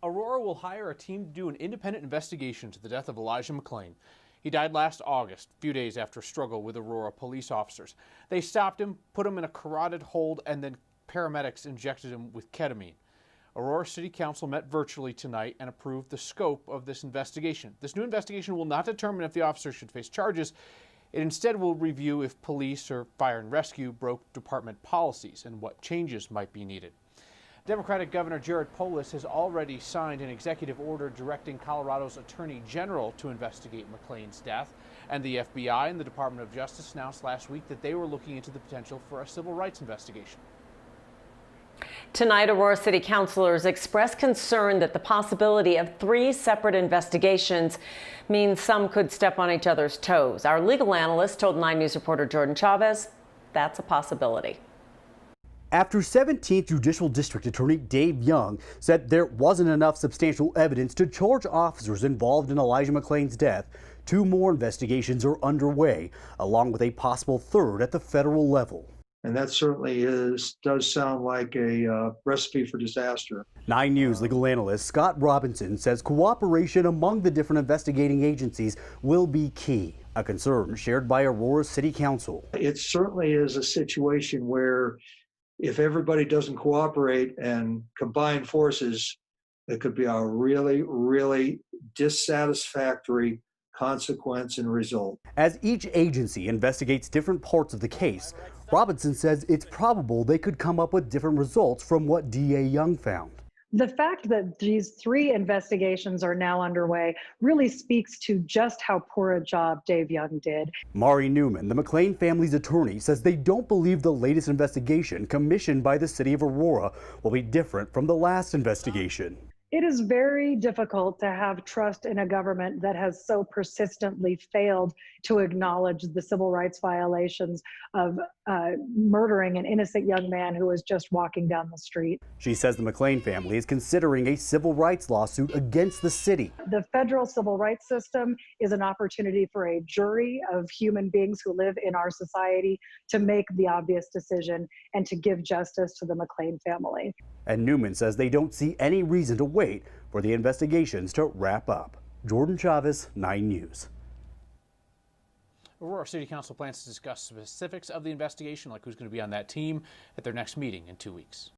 Aurora will hire a team to do an independent investigation into the death of Elijah McClain. He died last August, a few days after a struggle with Aurora police officers. They stopped him, put him in a carotid hold, and then paramedics injected him with ketamine. Aurora City Council met virtually tonight and approved the scope of this investigation. This new investigation will not determine if the officer should face charges. It instead will review if police or fire and rescue broke department policies and what changes might be needed. Democratic Governor Jared Polis has already signed an executive order directing Colorado's Attorney General to investigate McClain's death. And the FBI and the Department of Justice announced last week that they were looking into the potential for a civil rights investigation. Tonight, Aurora City councilors expressed concern that the possibility of 3 separate investigations means some could step on each other's toes. Our legal analyst told 9 News reporter Jordan Chavez that's a possibility. After 17th Judicial District Attorney Dave Young said there wasn't enough substantial evidence to charge officers involved in Elijah McClain's death, 2 more investigations are underway, along with a possible 3rd at the federal level. And that certainly does sound like a recipe for disaster. 9 News legal analyst Scott Robinson says cooperation among the different investigating agencies will be key, a concern shared by Aurora City Council. It certainly is a situation where if everybody doesn't cooperate and combine forces, it could be a really, really dissatisfactory consequence and result. As each agency investigates different parts of the case, Robinson says it's probable they could come up with different results from what DA Young found. The fact that these 3 investigations are now underway really speaks to just how poor a job Dave Young did. Mari Newman, the McClain family's attorney, says they don't believe the latest investigation commissioned by the city of Aurora will be different from the last investigation. It is very difficult to have trust in a government that has so persistently failed to acknowledge the civil rights violations of murdering an innocent young man who was just walking down the street. She says the McClain family is considering a civil rights lawsuit against the city. The federal civil rights system is an opportunity for a jury of human beings who live in our society to make the obvious decision and to give justice to the McClain family. And Newman says they don't see any reason to wait for the investigations to wrap up. Jordan Chavez, 9 News. Aurora City Council plans to discuss specifics of the investigation, like who's going to be on that team, at their next meeting in 2 weeks.